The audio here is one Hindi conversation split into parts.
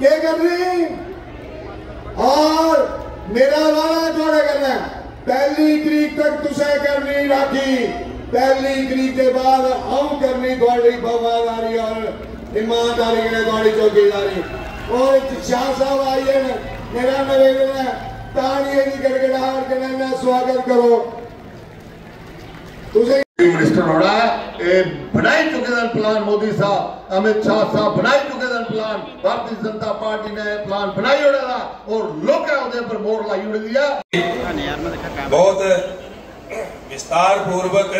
क्या करनी और मेरा वाला थोड़ा करना। 1 तरीक तक तुसें करनी राखी, 1 तरीक के बाद हम करनी थोड़ी वफादारी और ईमानदारी ने थोड़ी चौकीदारी। और शाह साहब आइए ना, मेरा निवेदन है तालियों की गड़गड़ाहट के ना स्वागत करो। मिनिस्टर होना है बनाई चुके हैं प्लान, मोदी साहब अमित शाह साहब बनाई चुके हैं प्लान, भारतीय जनता पार्टी ने प्लान बनाई होना और लोग पर मोर लाई उड़ दिया। बहुत विस्तार पूर्वक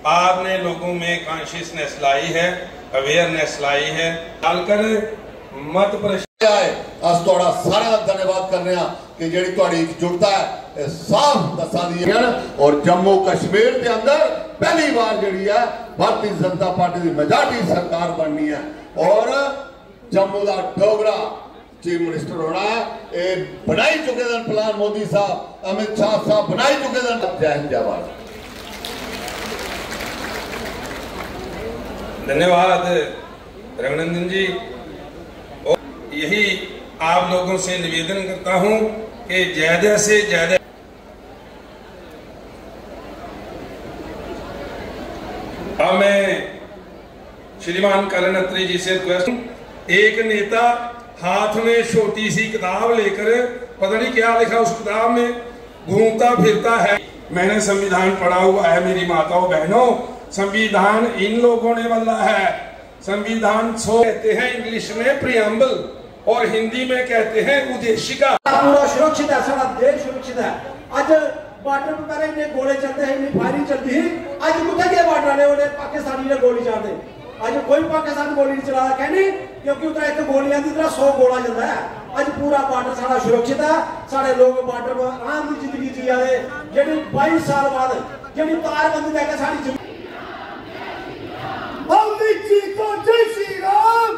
आपने लोगों में कॉन्शियसनेस लाई है, अवेयरनेस लाई है, डालकर मत अस थोड़ा सारा धन्यवाद कर रहे हैं कि जी थोड़ी एकजुटता है साफ दसा दी है। और जम्मू कश्मीर के अंदर पहली बार जी है भारतीय जनता पार्टी की मेजॉरिटी सरकार बननी है और जम्मू का डोगरा चीफ मिनिस्टर होना है। बनाई चुके हैं प्लान, मोदी साहब अमित शाह साहब बनाई चुके हैं। जय हिंद जय भारत। धन्यवाद रघुनंदन जी। यही आप लोगों से निवेदन करता हूं कि ज्यादा से ज्यादा मैं श्रीमान करण अत्री जी से रिक्वेस्ट, एक नेता हाथ में छोटी सी किताब लेकर पता नहीं क्या लिखा उस किताब में घूमता फिरता है। मैंने संविधान पढ़ा हुआ है मेरी माताओं बहनों, संविधान इन लोगों ने बदला है। संविधान कहते हैं इंग्लिश में प्रियम्बल और हिंदी में कहते हैं उद्देशिका। पूरा सुरक्षित है, सारा देश सुरक्षित है। आज बॉर्डर पर पहले इन्हें गोले चलते हैं, इन्हें फायरिंग चलती है। आज कुत्ते के बॉर्डर वाले उन्हें पाकिस्तानी ने गोली चलाते, आज कोई पाकिस्तान गोली नहीं चला कहने, क्योंकि उधर एक गोलियां की तरह 100 गोला चलता है। आज पूरा बॉर्डर सारा सुरक्षित है, सारे लोग बॉर्डर पर आराम की जिंदगी जी रहे। जी 22 साल बाद जी तारबंदी लेकर सारी अमित जी को जय श्री राम,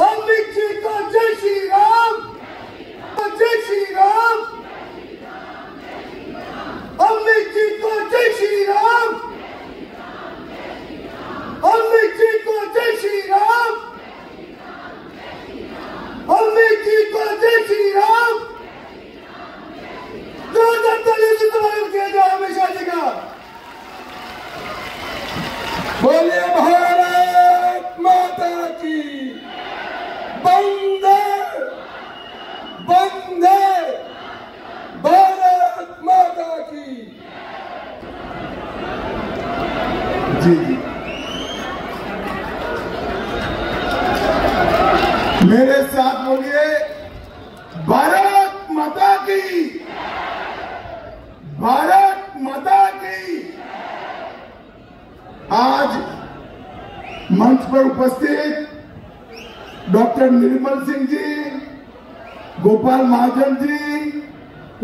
अमित जी को जय श्री राम, जय श्री राम, अमित जी को जय श्री राम, अमित जी को जय श्री राम, अमित जी को जय श्री राम। किया जाए हमेशा जगह। बोलिए भारत माता की वंदे वंदे भारत माता की। जी जी मेरे साथ बोलिए भारत माता की, भारत माता की। आज मंच पर उपस्थित डॉक्टर निर्मल सिंह जी, गोपाल महाजन जी,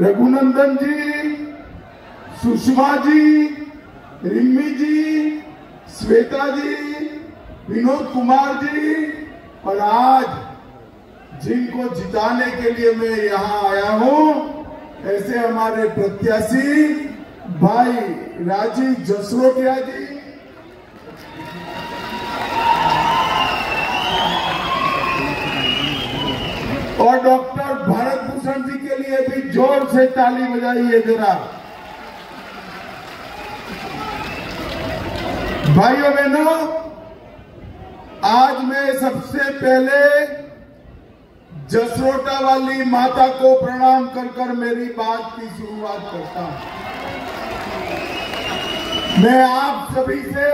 रघुनंदन जी, सुषमा जी, रिम्मी जी, श्वेता जी, विनोद कुमार जी और आज जिनको जिताने के लिए मैं यहाँ आया हूँ ऐसे हमारे प्रत्याशी भाई राजीव जसरोटिया जी, और डॉक्टर भारत भूषण जी के लिए भी जोर से ताली बजाइए जरा। भाइयों बहनों, आज मैं सबसे पहले जसरोटा वाली माता को प्रणाम कर मेरी बात की शुरुआत करता हूं। मैं आप सभी से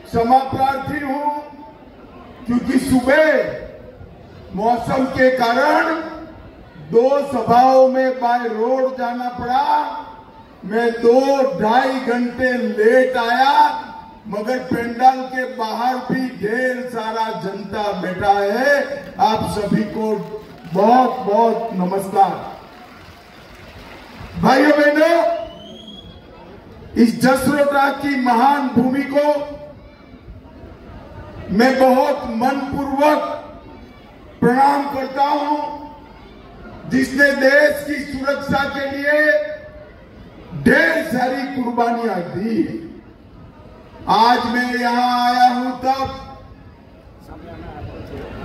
क्षमा प्रार्थी हूं क्योंकि सुबह मौसम के कारण 2 सभाओं में बाय रोड जाना पड़ा। मैं 2-2.5 घंटे लेट आया, मगर पंडाल के बाहर भी ढेर सारा जनता बैठा है। आप सभी को बहुत बहुत नमस्कार। भाइयों बहनों, इस जसरोटा की महान भूमि को मैं बहुत मनपूर्वक प्रणाम करता हूं, जिसने देश की सुरक्षा के लिए ढेर सारी कुर्बानियां दी। आज मैं यहां आया हूं तब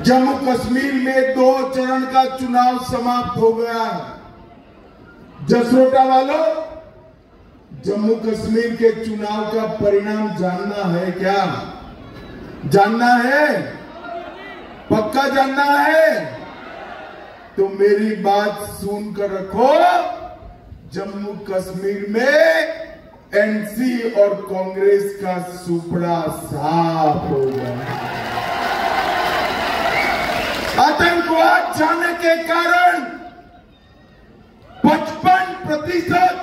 जम्मू कश्मीर में 2 चरण का चुनाव समाप्त हो गया है। जसरोटा वालों, जम्मू कश्मीर के चुनाव का परिणाम जानना है क्या? जानना है? पक्का जानना है? तो मेरी बात सुनकर रखो। जम्मू कश्मीर में एनसी और कांग्रेस का सुपड़ा साफ हो गया। आतंकवाद जाने के कारण 55%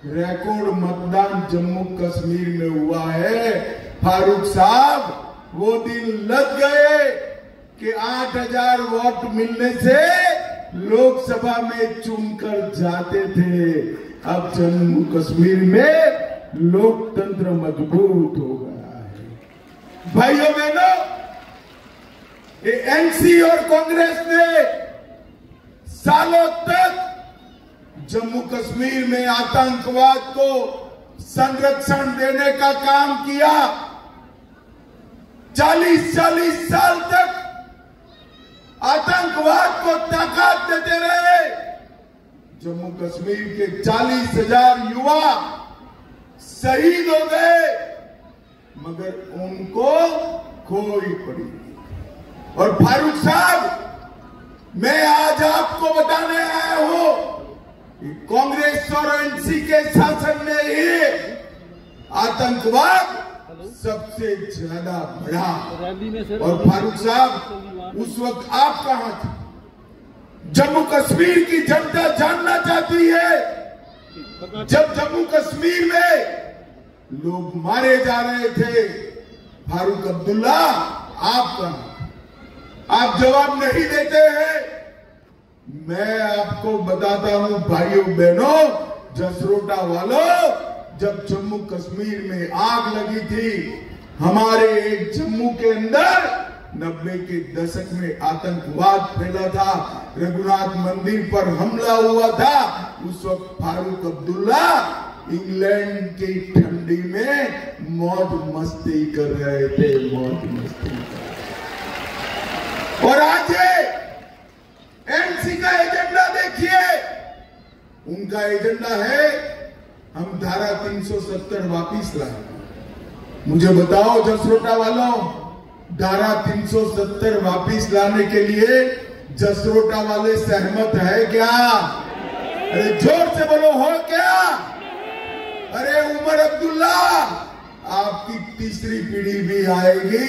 रिकॉर्ड मतदान जम्मू कश्मीर में हुआ है। फारूक साहब, वो दिन लग गए कि 8000 वोट मिलने से लोकसभा में चुनकर जाते थे। अब जम्मू कश्मीर में लोकतंत्र मजबूत हो गया है। भाइयों बहनों, ये एनसी और कांग्रेस ने सालों तक जम्मू कश्मीर में आतंकवाद को संरक्षण देने का काम किया। 40-40 साल तक आतंकवाद को ताकत देते रहे। जम्मू कश्मीर के 40,000 युवा शहीद हो गए, मगर उनको खोई पड़ी। और फारूक साहब, मैं आज आपको बताने आया हूं कि कांग्रेस और एनसी के शासन में ही आतंकवाद सबसे ज्यादा बढ़ा। और फारूक साहब, उस वक्त आप कहां थे? जम्मू कश्मीर की जनता जानना चाहती है, जब जम्मू कश्मीर में लोग मारे जा रहे थे, फारूक अब्दुल्ला आप कहां? आप जवाब नहीं देते हैं। मैं आपको बताता हूं भाइयों बहनों, जसरोटा वालों, जब जम्मू कश्मीर में आग लगी थी, हमारे एक जम्मू के अंदर 90 के दशक में आतंकवाद फैला था, रघुनाथ मंदिर पर हमला हुआ था। उस वक्त फारूक अब्दुल्ला इंग्लैंड की ठंडी में मौज मस्ती कर रहे थे, मौज मस्ती। और आज एनसी का एजेंडा देखिए, उनका एजेंडा है हम धारा 370 वापिस लाए। मुझे बताओ जसरोटा वालों, धारा 370 वापिस लाने के लिए जसरोटा वाले सहमत है क्या? अरे जोर से बोलो, हो क्या? अरे उमर अब्दुल्ला, आपकी तीसरी पीढ़ी भी आएगी,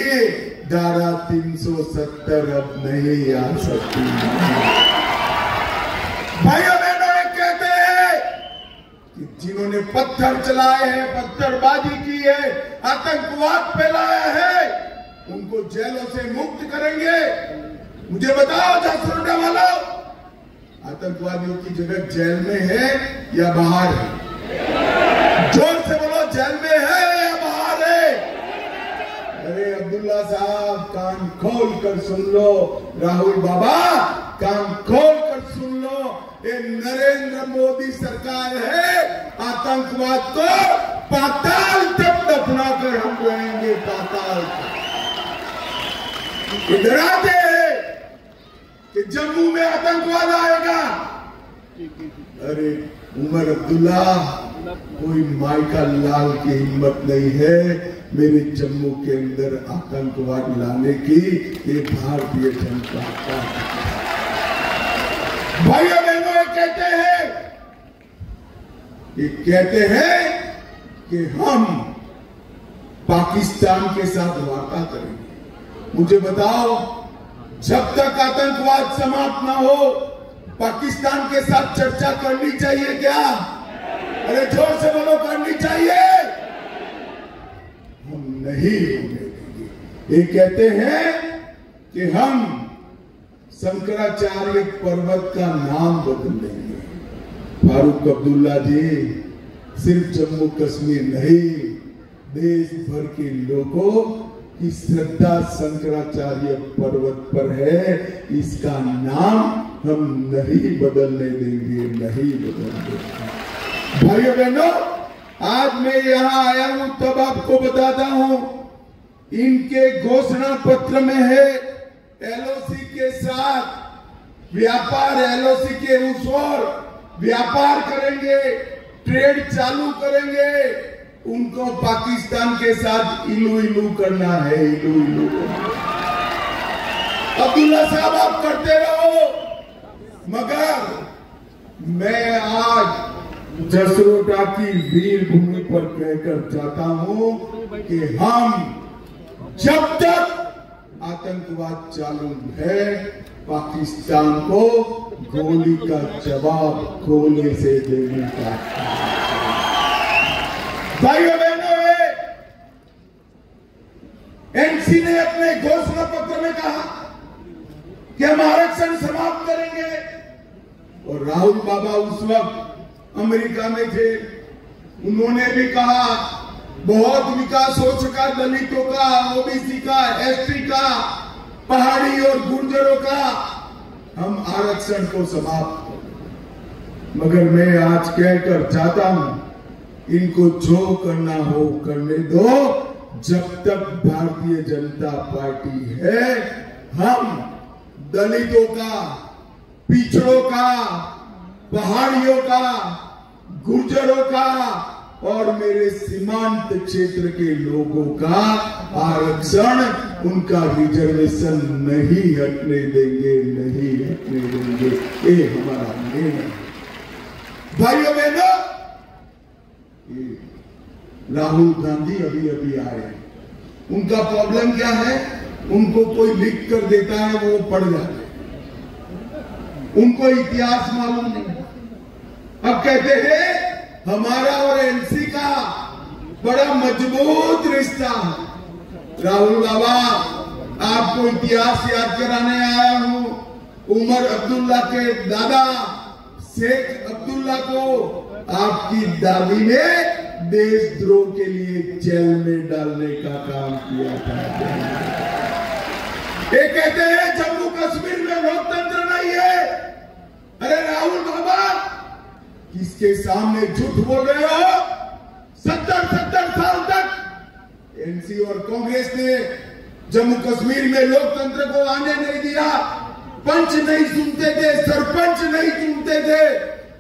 धारा 370 अब नहीं आ सकती। भाइयों बहनों, कहते हैं कि जिन्होंने पत्थर चलाए हैं, पत्थरबाजी की है, आतंकवाद फैलाया है, उनको जेलों से मुक्त करेंगे। मुझे बताओ जसरोटा वालों, आतंकवादियों की जगह जेल में है या बाहर है? जोर से बोलो, जेल में है या बाहर है? अरे अब्दुल्ला साहब, कान खोल कर सुन लो। राहुल बाबा, कान खोल कर सुन लो। ये नरेंद्र मोदी सरकार है, आतंकवाद को पाताल तक दफना कर हम रहेंगे, पाताल तक। इधर आते हैं कि जम्मू में आतंकवाद आएगा। अरे उमर अब्दुल्ला, कोई माइका लाल की हिम्मत नहीं है मेरे जम्मू के अंदर आतंकवाद लाने की। ये भारतीय जनता पार्टी। भाइयों बहनों, कहते हैं कि हम पाकिस्तान के साथ वार्ता करेंगे। मुझे बताओ, जब तक आतंकवाद समाप्त ना हो, पाकिस्तान के साथ चर्चा करनी चाहिए क्या? अरे जोर से बोलो, करनी चाहिए। हम नहीं होने देंगे। ये कहते हैं कि हम शंकराचार्य पर्वत का नाम बदल देंगे। फारूक अब्दुल्ला जी, सिर्फ जम्मू कश्मीर नहीं, देश भर के लोगों की श्रद्धा शंकराचार्य पर्वत पर है। इसका नाम हम नहीं बदलने देंगे, नहीं बदलने देंगे। भाइयों बहनों, आज मैं यहाँ आया हूं तब आपको बताता हूं इनके घोषणा पत्र में है एलओसी के साथ व्यापार, एलओसी के अनुसार व्यापार करेंगे, ट्रेड चालू करेंगे। उनको पाकिस्तान के साथ इलू इलू करना है, इलू इलू। अब्दुल्ला साहब आप करते रहो, मगर मैं आज जसरोटा की वीर भूमि पर कहकर जाता हूं कि हम जब तक आतंकवाद चालू है, पाकिस्तान को गोली का जवाब गोली से देने का। भाइयों बहनों, एनसी ने अपने घोषणा पत्र में कहा कि हम आरक्षण समाप्त करेंगे, और राहुल बाबा उस वक्त अमेरिका में थे। उन्होंने भी कहा बहुत विकास हो चुका दलितों का, ओबीसी का, एसटी का, पहाड़ी और गुर्जरों का, हम आरक्षण को समाप्त करें। मगर मैं आज कहकर जाता हूं, इनको जो करना हो करने दो। जब तक भारतीय जनता पार्टी है, हम दलितों का, पिछड़ों का, पहाड़ियों का, गुर्जरों का और मेरे सीमांत क्षेत्र के लोगों का आरक्षण, उनका रिजर्वेशन नहीं हटने देंगे, नहीं हटने देंगे। ये हमारा निर्णय। भाइयों बहनों, राहुल गांधी अभी अभी आए हैं। उनका प्रॉब्लम क्या है? उनको कोई लिख कर देता है, वो पढ़ जाते हैं, उनको इतिहास मालूम नहीं। अब कहते हैं हमारा और एनसी का बड़ा मजबूत रिश्ता है। राहुल बाबा, आपको इतिहास याद कराने आया हूं। उमर अब्दुल्ला के दादा शेख अब्दुल्ला को आपकी दादी ने देशद्रोह के लिए जेल में डालने का काम किया था। ये कहते हैं जम्मू कश्मीर में लोकतंत्र नहीं है। अरे राहुल बाबा, किसके सामने झूठ बोल रहे हो? 70 साल तक एनसी और कांग्रेस ने जम्मू कश्मीर में लोकतंत्र को आने नहीं दिया। पंच नहीं चुनते थे, सरपंच नहीं चुनते थे,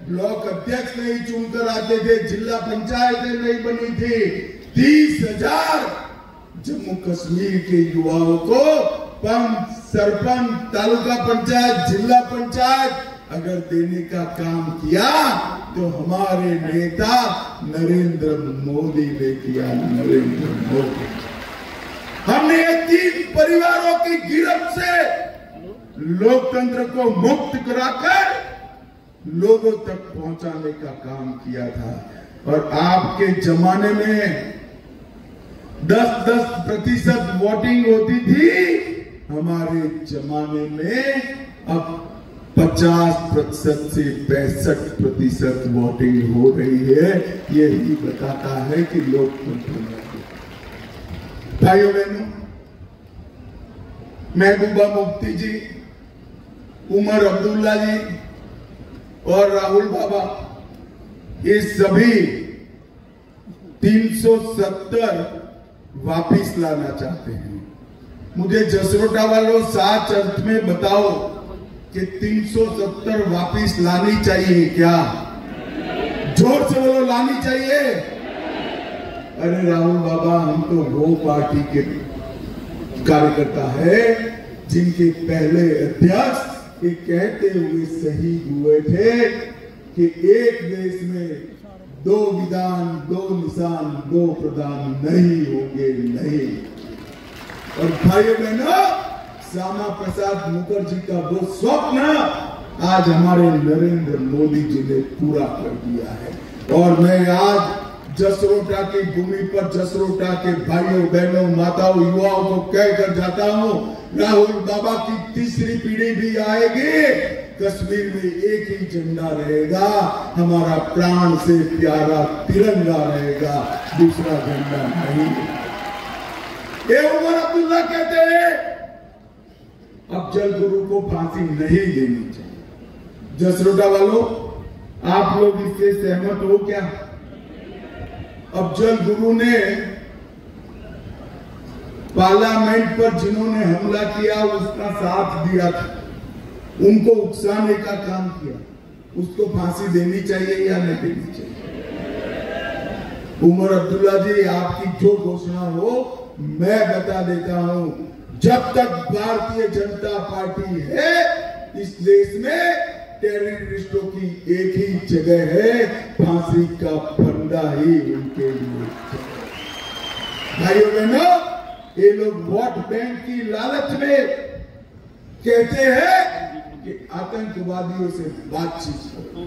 ब्लॉक अध्यक्ष नहीं चुनकर आते थे, जिला पंचायतें नहीं बनी थी। 30,000 जम्मू कश्मीर के युवाओं को पंच, सरपंच, तालुका पंचायत, जिला पंचायत अगर देने का काम किया तो हमारे नेता नरेंद्र मोदी ने किया। नरेंद्र मोदी, हमने 3 परिवारों की गिरफ्त से लोकतंत्र को मुक्त कराकर लोगों तक पहुंचाने का काम किया था। और आपके जमाने में 10% वोटिंग होती थी, हमारे जमाने में अब 50% से 65% वोटिंग हो रही है। यही बताता है कि लोकतंत्र में। भाइयों बहनों, महबूबा मुफ्ती जी, उमर अब्दुल्ला जी और राहुल बाबा, ये सभी 370 वापिस लाना चाहते हैं। मुझे जसरोटा वालों साच अर्थ में बताओ कि 370 वापिस लानी चाहिए क्या? जोर से बोलो, लानी चाहिए। अरे राहुल बाबा, हम तो वो पार्टी के कार्यकर्ता है जिनके पहले अध्यक्ष ये कहते हुए शहीद हुए थे कि एक देश में 2 विधान, 2 निशान, 2 प्रधान नहीं होंगे, नहीं। और भाइयों बहनों, श्यामा प्रसाद मुखर्जी का वो स्वप्न आज हमारे नरेंद्र मोदी जी ने पूरा कर दिया है। और मैं आज जसरोटा की भूमि पर जसरोटा के भाइयों बहनों, माताओं, युवाओं को कहकर जाता हूं, राहुल बाबा की तीसरी पीढ़ी भी आएगी, कश्मीर में एक ही झंडा रहेगा, हमारा प्राण से प्यारा तिरंगा रहेगा, दूसरा झंडा नहीं। ये उमर अब्दुल्ला कहते हैं अफजल गुरु को फांसी नहीं देनी चाहिए। जसरोटा वालों, आप लोग इससे सहमत हो क्या? अफजल गुरु ने पार्लियामेंट पर जिन्होंने हमला किया उसका साथ दिया था, उनको उकसाने का काम किया, उसको फांसी देनी चाहिए या नहीं देनी चाहिए? उमर अब्दुल्ला जी, आपकी जो घोषणा हो मैं बता देता हूं, जब तक भारतीय जनता पार्टी है इस देश में टेररिस्टों की एक ही जगह है, फांसी का फंदा ही उनके लिए। भाइयों बहनों, ये लोग वोट बैंक की लालच में कहते हैं कि आतंकवादियों से बातचीत करो।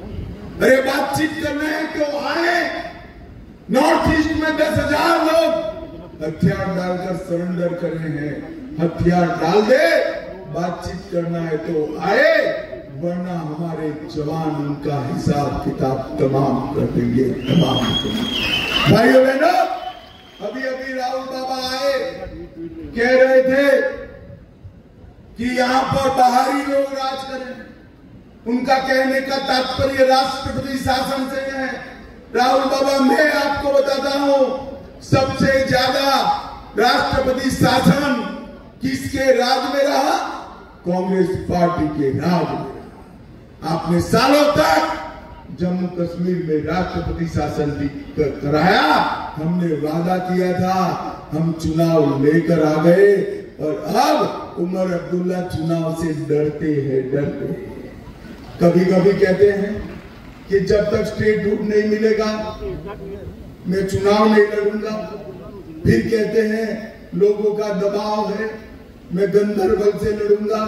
अरे बातचीत करना है तो आए। नॉर्थ ईस्ट में 10,000 लोग हथियार डालकर सरेंडर कर रहे हैं, हथियार डाल दे, बातचीत करना है तो आए, वरना हमारे जवान उनका हिसाब किताब तमाम कर देंगे, तमाम कर देंगे। भाइयों बहनों, अभी अभी राहुल बाबा आए, कह रहे थे कि यहां पर बाहरी लोग राज करें। उनका कहने का तात्पर्य राष्ट्रपति शासन से है। राहुल बाबा, मैं आपको बताता हूं, सबसे ज्यादा राष्ट्रपति शासन किसके राज में रहा? कांग्रेस पार्टी के राज में रहा। आपने सालों तक जम्मू कश्मीर में राष्ट्रपति शासन भी कराया। हमने वादा किया था, हम चुनाव लेकर आ गए, और अब उमर अब्दुल्ला चुनाव से डरते हैं, डरते हैं। कभी कभी कहते हैं कि जब तक स्टेटहुड नहीं मिलेगा मैं चुनाव नहीं लड़ूंगा। फिर कहते हैं लोगों का दबाव है, मैं गंदरबल से लड़ूंगा।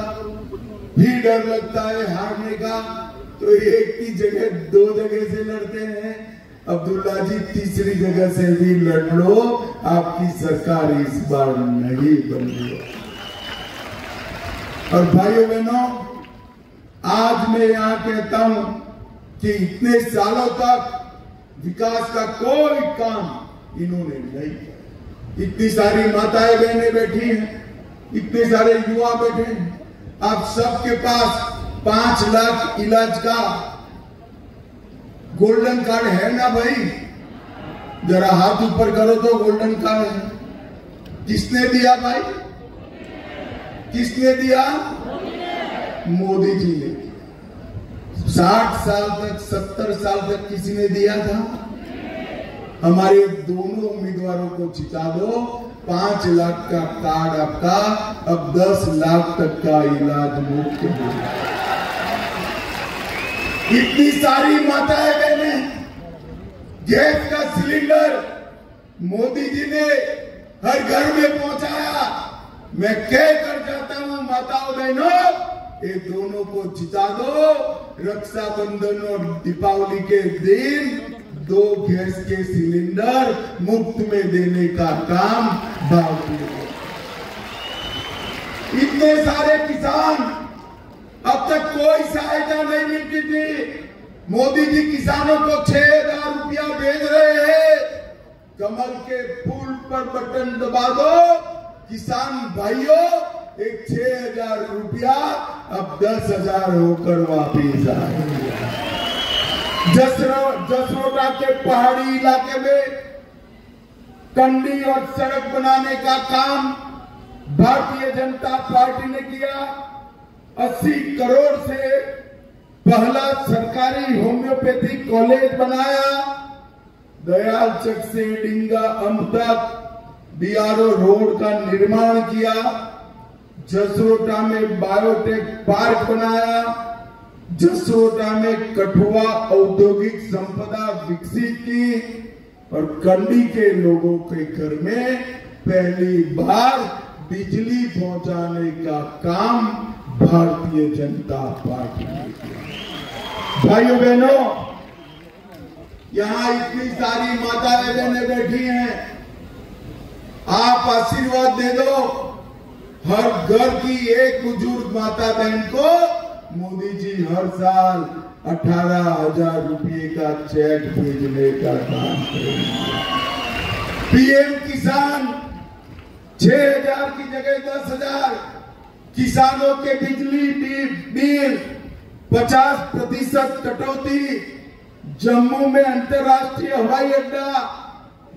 फिर डर लगता है हारने का, तो एक की जगह 2 जगह से लड़ते हैं। अब्दुल्ला जी, तीसरी जगह से भी लड़ लो, आपकी सरकार इस बार नहीं बन रही। और भाइयों बहनों, आज मैं यहाँ कहता हूं कि इतने सालों तक विकास का कोई काम इन्होंने नहीं किया। इतनी सारी माताएं बहनें बैठी हैं, इतने सारे युवा बैठे हैं, आप सबके पास 5 लाख इलाज का गोल्डन कार्ड है ना भाई? जरा हाथ ऊपर करो तो गोल्डन कार्ड है। किसने दिया भाई? किसने दिया? मोदी जी ने। 60 साल तक, 70 साल तक किसी ने दिया था? हमारे दोनों उम्मीदवारों को जिता दो, 5 लाख का कार्ड आपका अब 10 लाख तक का इलाज मुफ्त हो। इतनी सारी माताएं बहनें, गैस का सिलेंडर मोदी जी ने हर घर में पहुंचाया। मैं कह कर जाता हूं माताओं बहनों, ये दोनों को जिता दो। रक्षाबंधन और दीपावली के दिन 2 गैस के सिलेंडर मुफ्त में देने का काम भारतीय। इतने सारे किसान, अब तक कोई सहायता नहीं मिलती थी। मोदी जी किसानों को 6,000 रुपया भेज रहे हैं। कमल के फूल पर बटन दबा दो, किसान भाइयों, एक 6,000 रुपया अब 10,000 होकर वापिस आएंगे। जसरोटा के पहाड़ी इलाके में कंडी और सड़क बनाने का काम भारतीय जनता पार्टी ने किया। 80 करोड़ से पहला सरकारी होम्योपैथिक कॉलेज बनाया। दयाल चक से डिंगा अंब तक बीआरओ रोड का निर्माण किया। जसरोटा में बायोटेक पार्क बनाया। जसरोटा में कठुआ औद्योगिक संपदा विकसित की और कंडी के लोगों के घर में पहली बार बिजली पहुंचाने का काम भारतीय जनता पार्टी ने किया। भाइयों बहनों, यहाँ इतनी सारी माताएं बहनें बैठी हैं, आप आशीर्वाद दे दो। हर घर की एक बुजुर्ग माता बहन को मोदी जी हर साल 18,000 रुपये का चेक भेजने का काम करेंगे। पीएम किसान 6,000 की जगह 10,000। किसानों के बिजली बिल 50% कटौती। जम्मू में अंतर्राष्ट्रीय हवाई अड्डा,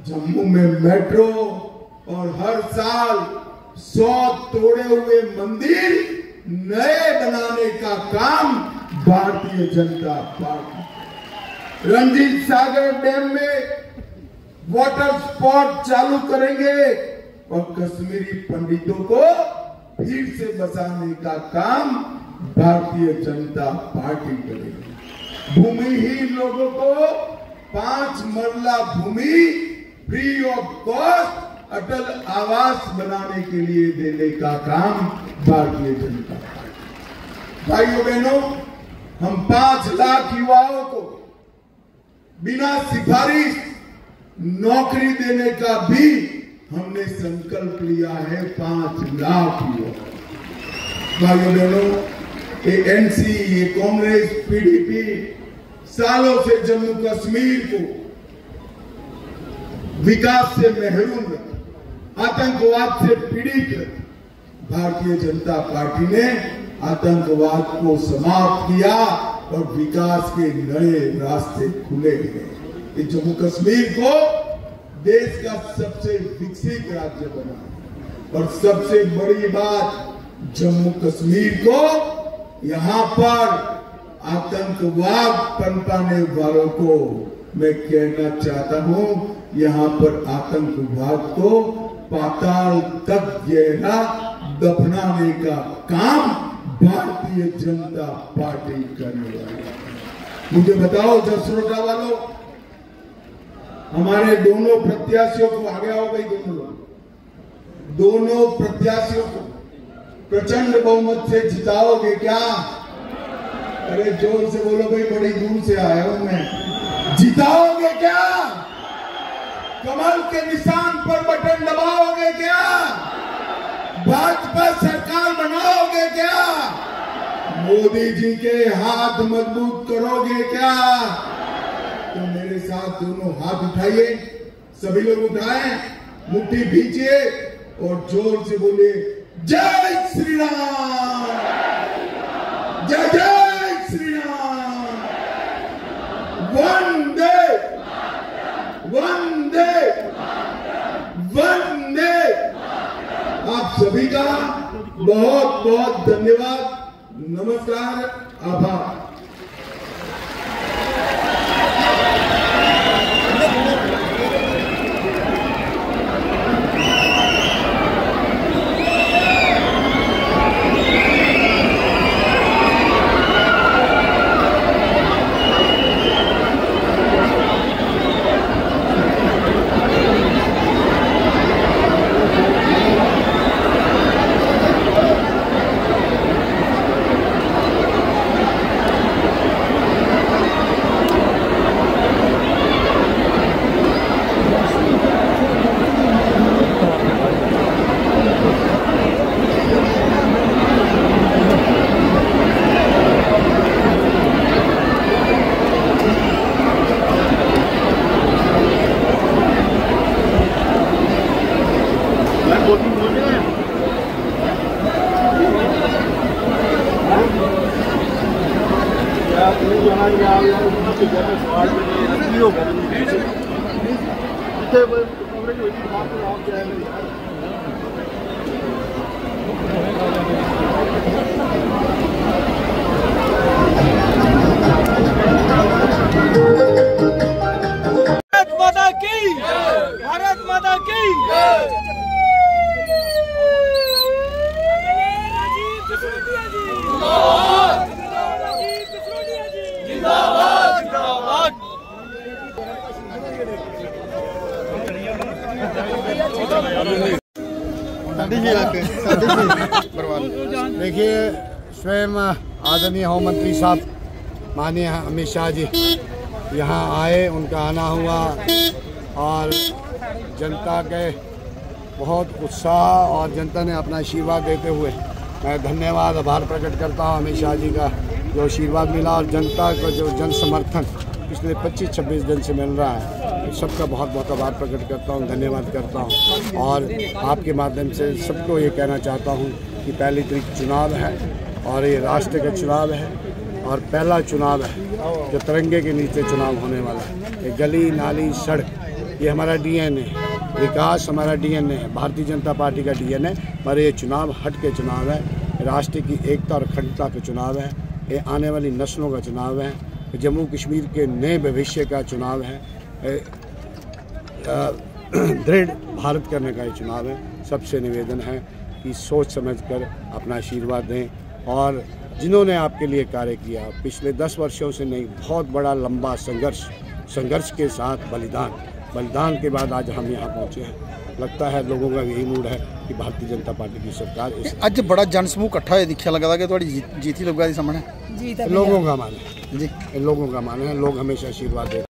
जम्मू में मेट्रो, और हर साल 100 तोड़े हुए मंदिर नए बनाने का काम भारतीय जनता पार्टी। रंजीत सागर डैम में वाटर स्पोर्ट चालू करेंगे और कश्मीरी पंडितों को फिर से बसाने का काम भारतीय जनता पार्टी करेगी। भूमिहीन लोगों को 5 मरला भूमि फ्री ऑफ कॉस्ट अटल आवास बनाने के लिए देने का काम भारतीय जनता पार्टी। भाइयों बहनों, हम 5 लाख युवाओं को बिना सिफारिश नौकरी देने का भी हमने संकल्प लिया है। 5 लाख युवा। भाइयों बहनों, ये एनसी, ये कांग्रेस, पीडीपी सालों से जम्मू कश्मीर को विकास से महरूम रखा, आतंकवाद से पीड़ित रखा। भारतीय जनता पार्टी ने आतंकवाद को समाप्त किया और विकास के नए रास्ते खुले गए। कि जम्मू कश्मीर को देश का सबसे विकसित राज्य बना और सबसे बड़ी बात, जम्मू कश्मीर को यहाँ पर आतंकवाद पनपाने वालों को मैं कहना चाहता हूँ, यहाँ पर आतंकवाद को पाताल तक गहरा दफनाने का काम भारतीय जनता पार्टी करने वाली है। मुझे बताओ जसरोटा वालों, हमारे दोनों प्रत्याशियों को आगे आओ भाई, दोनों प्रत्याशियों को प्रचंड बहुमत से जिताओगे क्या? अरे जोर से बोलो भाई, बड़ी दूर से आया हूं मैं। जिताओगे क्या? कमल के निशान पर बटन दबाओगे क्या? भाजपा सरकार बनाओगे क्या? मोदी जी के हाथ मजबूत करोगे क्या? तो मेरे साथ दोनों हाथ उठाइए, सभी लोग उठाएं, मुट्ठी भींचिए और जोर से बोले जय श्री राम, जय जय श्री राम, वंदे वंदे वंदे। आप सभी का बहुत बहुत धन्यवाद, नमस्कार, आभार। भारत माता की देखिए, स्वयं आदरणीय होम मंत्री साहब माननीय अमित शाह जी यहाँ आए, उनका आना हुआ और जनता के बहुत उत्साह और जनता ने अपना आशीर्वाद देते हुए मैं धन्यवाद आभार प्रकट करता हूँ अमित शाह जी का, जो आशीर्वाद मिला और जनता का जो जन समर्थन पिछले 25-26 दिन से मिल रहा है, सबका बहुत बहुत आभार प्रकट करता हूँ, धन्यवाद करता हूँ। और आपके माध्यम से सबको ये कहना चाहता हूँ कि 1 तारीख चुनाव है और ये राष्ट्र का चुनाव है और पहला चुनाव है जो तिरंगे के नीचे चुनाव होने वाला है। ये गली नाली सड़क ये हमारा DNA है, विकास हमारा डीएनए है, भारतीय जनता पार्टी का डीएनए। पर ये चुनाव हट के चुनाव है, राष्ट्र की एकता और अखंडता का चुनाव है, ये आने वाली नस्लों का चुनाव है, जम्मू कश्मीर के नए भविष्य का चुनाव है, दृढ़ भारत करने का ये चुनाव है। सबसे निवेदन है कि सोच समझकर अपना आशीर्वाद दें और जिन्होंने आपके लिए कार्य किया पिछले 10 वर्षों से नहीं, बहुत बड़ा लंबा संघर्ष के साथ बलिदान के बाद आज हम यहाँ पहुँचे हैं। लगता है लोगों का यही मूड है कि भारतीय जनता पार्टी की सरकार अज बड़ा जनसमूह इकट्ठा होया दिखा लगता कि थोड़ी जीत ही लगा दी सामने लोगों का मान है जी, लोगों का मान है। लोग हमेशा आशीर्वाद देते हैं।